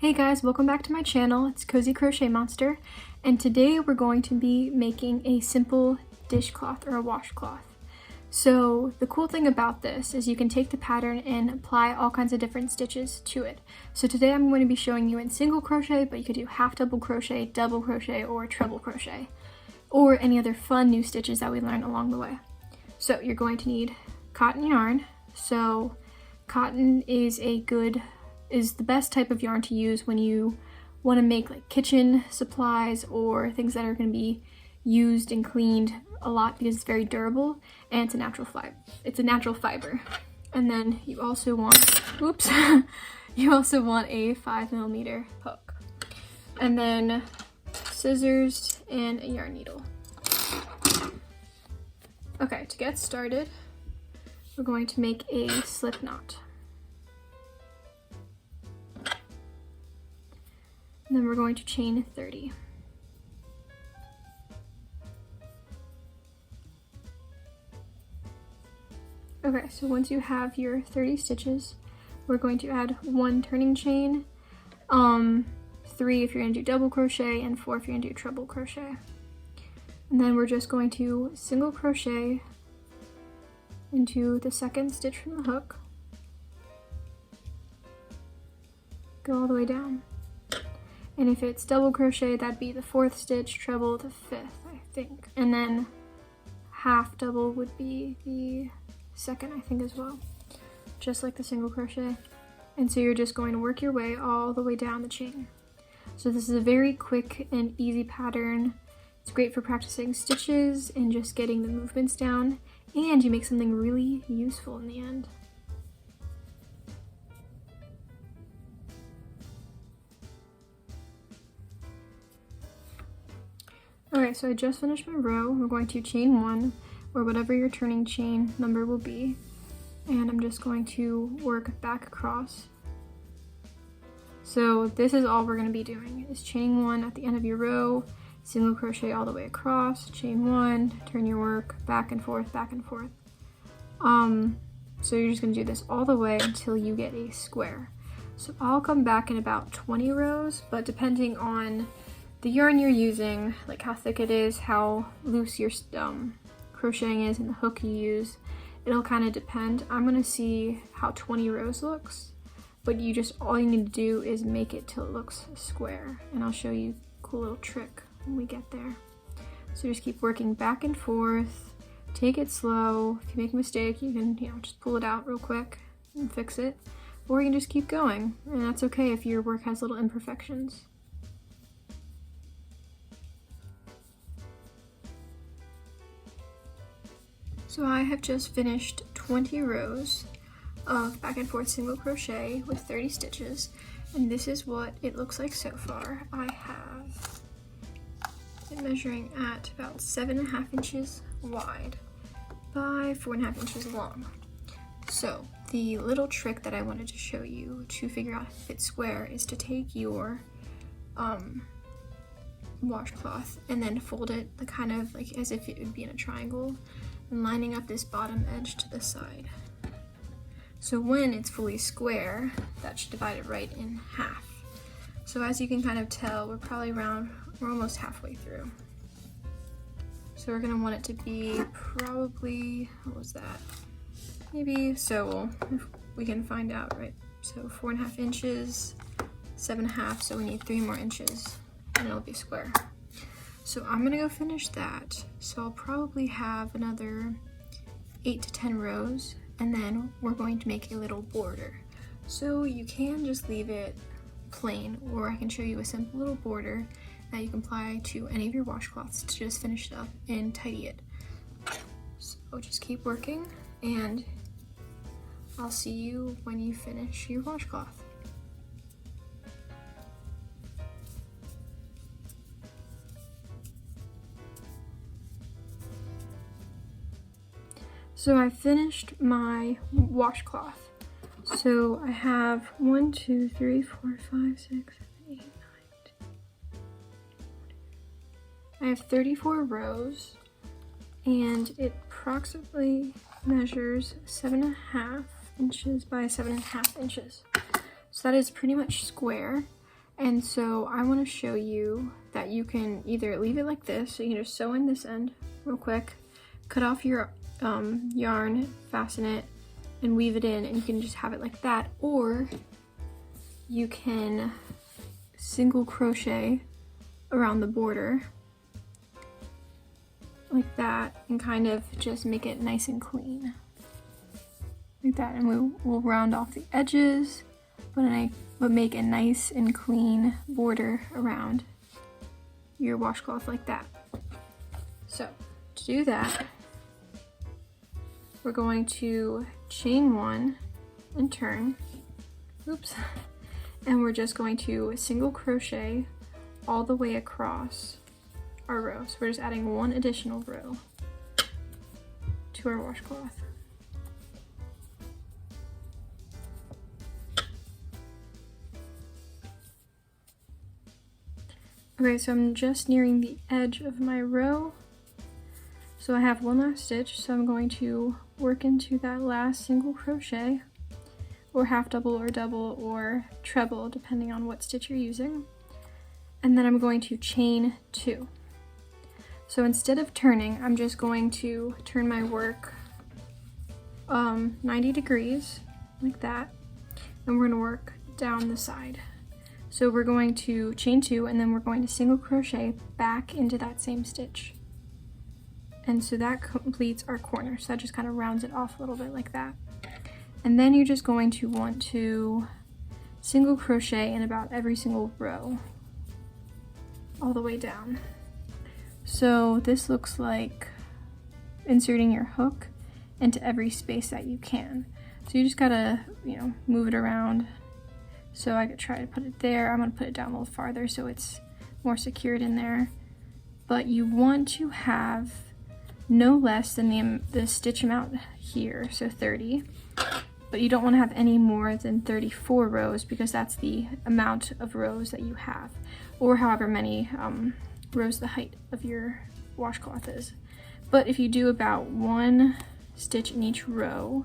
Hey guys, welcome back to my channel. It's Cozy Crochet Monster, and today we're going to be making a simple dishcloth or a washcloth. So the cool thing about this is you can take the pattern and apply all kinds of different stitches to it. So today I'm going to be showing you in single crochet, but you could do half double crochet, double crochet, or treble crochet, or any other fun new stitches that we learn along the way. So you're going to need cotton yarn. So cotton is the best type of yarn to use when you want to make like kitchen supplies or things that are going to be used and cleaned a lot because it's very durable and it's a natural fiber. It's a natural fiber. And then you also want, you also want a 5mm hook. And then scissors and a yarn needle. Okay, to get started, we're going to make a slip knot. And then we're going to chain 30. Okay, so once you have your 30 stitches, we're going to add 1 turning chain, 3 if you're going to do double crochet, and 4 if you're going to do treble crochet. And then we're just going to single crochet into the second stitch from the hook, go all the way down. And if it's double crochet, that'd be the 4th stitch, treble the 5th, I think. And then half double would be the 2nd, I think, as well. Just like the single crochet. And so you're just going to work your way all the way down the chain. So this is a very quick and easy pattern. It's great for practicing stitches and just getting the movements down. And you make something really useful in the end. Okay, so I just finished my row. We're going to chain 1, or whatever your turning chain number will be. And I'm just going to work back across. So this is all we're going to be doing, is chaining 1 at the end of your row, single crochet all the way across, chain 1, turn your work back and forth, back and forth. So you're just going to do this all the way until you get a square. So I'll come back in about 20 rows, but depending on the yarn you're using, like how thick it is, how loose your crocheting is, and the hook you use, it'll kind of depend. I'm going to see how 20 rows looks, but all you need to do is make it till it looks square, and I'll show you a cool little trick when we get there. So just keep working back and forth, take it slow. If you make a mistake, you can just pull it out real quick and fix it, or you can just keep going, and that's okay if your work has little imperfections. So I have just finished 20 rows of back and forth single crochet with 30 stitches, and this is what it looks like so far. I have it measuring at about 7.5 inches wide by 4.5 inches long. So the little trick that I wanted to show you to figure out if it's square is to take your washcloth and then fold it kind of like as if it would be in a triangle, and lining up this bottom edge to the side. So when it's fully square, that should divide it right in half. So as you can kind of tell, we're almost halfway through. So we're gonna want it to be probably, what was that? Maybe, so if we can find out, right? So 4.5 inches, 7.5, so we need 3 more inches and it'll be square. So I'm gonna go finish that. So I'll probably have another 8 to 10 rows, and then we're going to make a little border. So you can just leave it plain, or I can show you a simple little border that you can apply to any of your washcloths to just finish it up and tidy it. So just keep working, and I'll see you when you finish your washcloth. So I finished my washcloth. So I have 1, 2, 3, 4, 5, 6, 7, 8, 9, 10. I have 34 rows, and it approximately measures 7.5 inches by 7.5 inches. So that is pretty much square. And so I want to show you that you can either leave it like this, so you can just sew in this end real quick, cut off your yarn, fasten it, and weave it in, and you can just have it like that, or you can single crochet around the border like that and kind of just make it nice and clean like that, and we'll round off the edges, but make a nice and clean border around your washcloth like that. So to do that, we're going to chain 1 and turn, oops, and we're just going to single crochet all the way across our row. So we're just adding 1 additional row to our washcloth. Okay, so I'm just nearing the edge of my row. So I have 1 last stitch, so I'm going to work into that last single crochet, or half double or double or treble, depending on what stitch you're using. And then I'm going to chain 2. So instead of turning, I'm just going to turn my work 90 degrees like that, and we're going to work down the side. So we're going to chain 2, and then we're going to single crochet back into that same stitch. And so that completes our corner. So that just kind of rounds it off a little bit like that. And then you're just going to want to single crochet in about every single row all the way down. So this looks like inserting your hook into every space that you can. So you just gotta, move it around. So I could try to put it there. I'm gonna put it down a little farther so it's more secured in there. But you want to have no less than the stitch amount here, so 30. But you don't want to have any more than 34 rows, because that's the amount of rows that you have, or however many rows the height of your washcloth is. But if you do about 1 stitch in each row,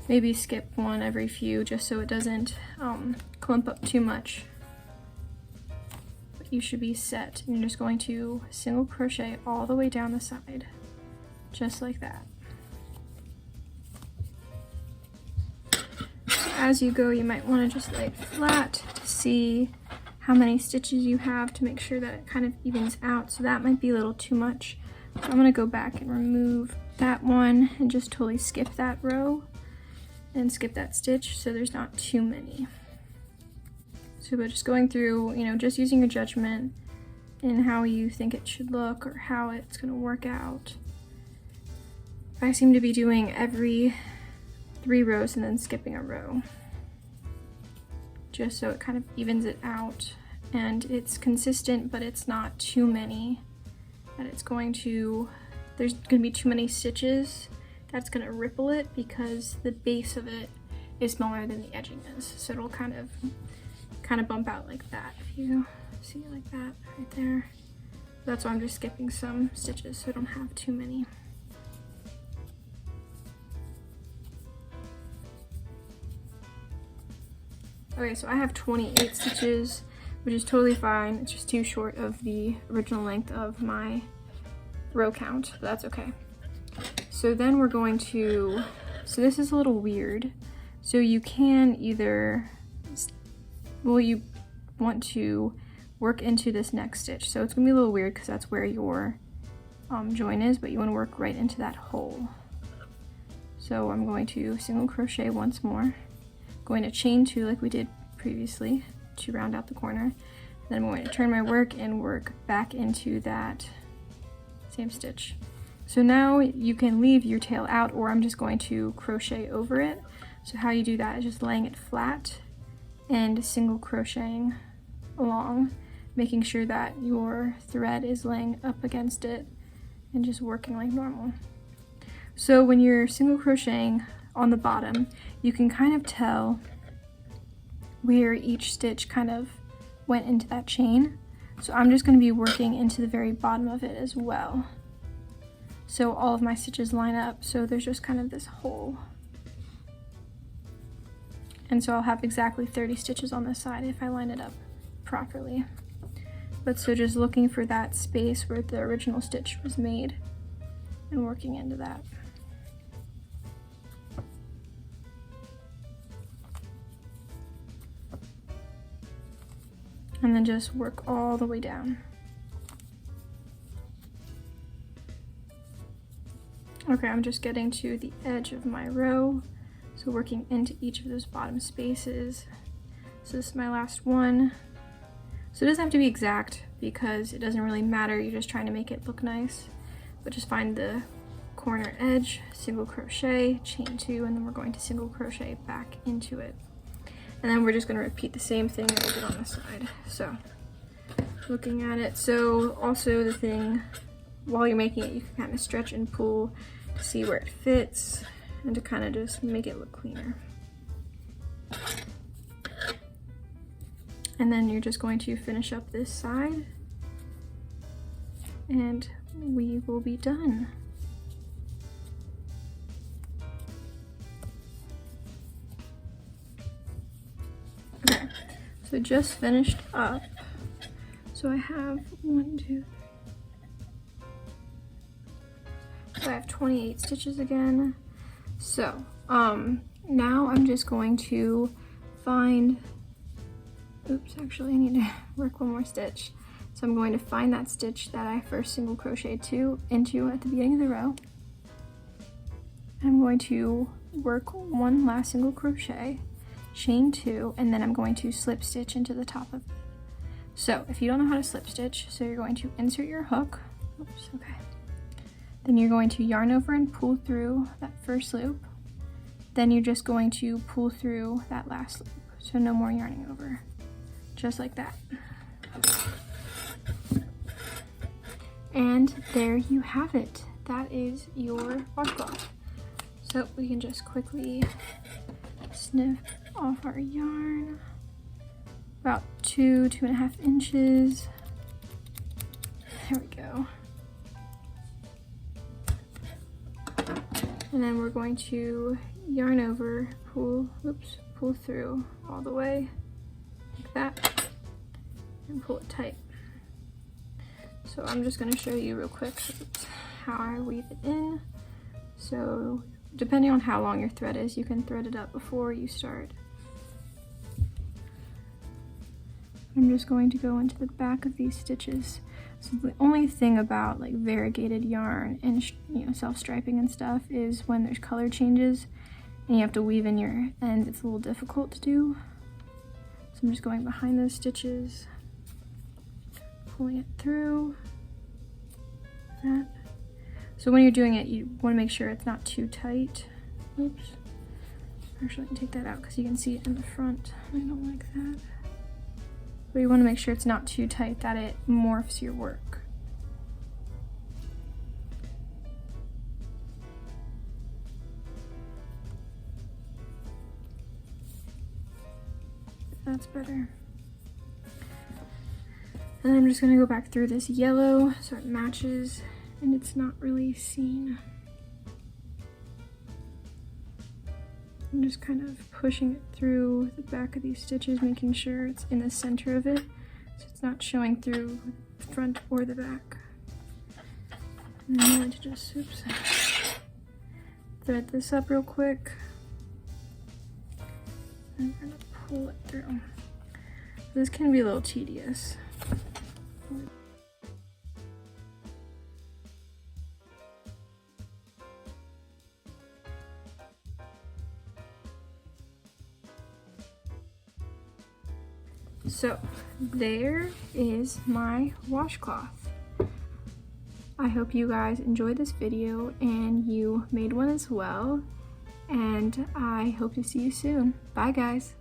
maybe skip 1 every few just so it doesn't clump up too much. But you should be set. And you're just going to single crochet all the way down the side, just like that. So as you go, you might want to just lay it flat to see how many stitches you have to make sure that it kind of evens out. So that might be a little too much. So I'm going to go back and remove that one and just totally skip that row and skip that stitch so there's not too many. So we're just going through, just using your judgment in how you think it should look or how it's going to work out. I seem to be doing every 3 rows and then skipping a row, just so it kind of evens it out and it's consistent, but it's not too many that there's going to be too many stitches that's going to ripple it, because the base of it is smaller than the edging is, so it'll kind of bump out like that, if you see it like that right there. That's why I'm just skipping some stitches so I don't have too many. Okay, so I have 28 stitches, which is totally fine. It's just too short of the original length of my row count, but that's okay. So then we're going to, so this is a little weird. So you can either, you want to work into this next stitch. So it's gonna be a little weird because that's where your join is, but you want to work right into that hole. So I'm going to single crochet once more, going to chain 2 like we did previously to round out the corner. Then I'm going to turn my work and work back into that same stitch. So now you can leave your tail out, or I'm just going to crochet over it. So how you do that is just laying it flat and single crocheting along, making sure that your thread is laying up against it and just working like normal. So when you're single crocheting on the bottom, you can kind of tell where each stitch kind of went into that chain. So I'm just going to be working into the very bottom of it as well. So all of my stitches line up, so there's just kind of this hole. And so I'll have exactly 30 stitches on this side if I line it up properly. But so just looking for that space where the original stitch was made and working into that. And then just work all the way down. Okay, I'm just getting to the edge of my row. So working into each of those bottom spaces. So this is my last one. So it doesn't have to be exact because it doesn't really matter. You're just trying to make it look nice. But just find the corner edge, single crochet, chain 2, and then we're going to single crochet back into it. And then we're just going to repeat the same thing that we did on the side. So looking at it, so also the thing, while you're making it, you can kind of stretch and pull to see where it fits and to kind of just make it look cleaner. And then you're just going to finish up this side and we will be done. Okay, so just finished up. So I have 1, 2, 3. So I have 28 stitches again. So now I'm just going to find, oops, actually I need to work one more stitch. So I'm going to find that stitch that I first single crocheted into at the beginning of the row. I'm going to work one last single crochet, chain 2, and then I'm going to slip stitch into the top of it. So if you don't know how to slip stitch, so you're going to insert your hook, oops, okay. Then you're going to yarn over and pull through that first loop. Then you're just going to pull through that last loop. So no more yarning over, just like that. And there you have it. That is your washcloth. So we can just quickly snip off our yarn. About 2.5 inches. There we go. And then we're going to yarn over, pull through all the way like that, and pull it tight. So I'm just going to show you real quick how I weave it in. So depending on how long your thread is, you can thread it up before you start. I'm just going to go into the back of these stitches. So the only thing about like variegated yarn and self-striping and stuff is when there's color changes and you have to weave in your ends, it's a little difficult to do. So I'm just going behind those stitches, pulling it through that. So when you're doing it, you want to make sure it's not too tight. Oops. Actually, I can take that out because you can see it in the front. I don't like that. But you want to make sure it's not too tight that it morphs your work. That's better. And then I'm just going to go back through this yellow so it matches and it's not really seen. I'm just kind of pushing it through the back of these stitches, making sure it's in the center of it, so it's not showing through the front or the back. And I'm going to just, thread this up real quick. And I'm going to pull it through. This can be a little tedious. So there is my washcloth. I hope you guys enjoyed this video and you made one as well, and I hope to see you soon. Bye guys.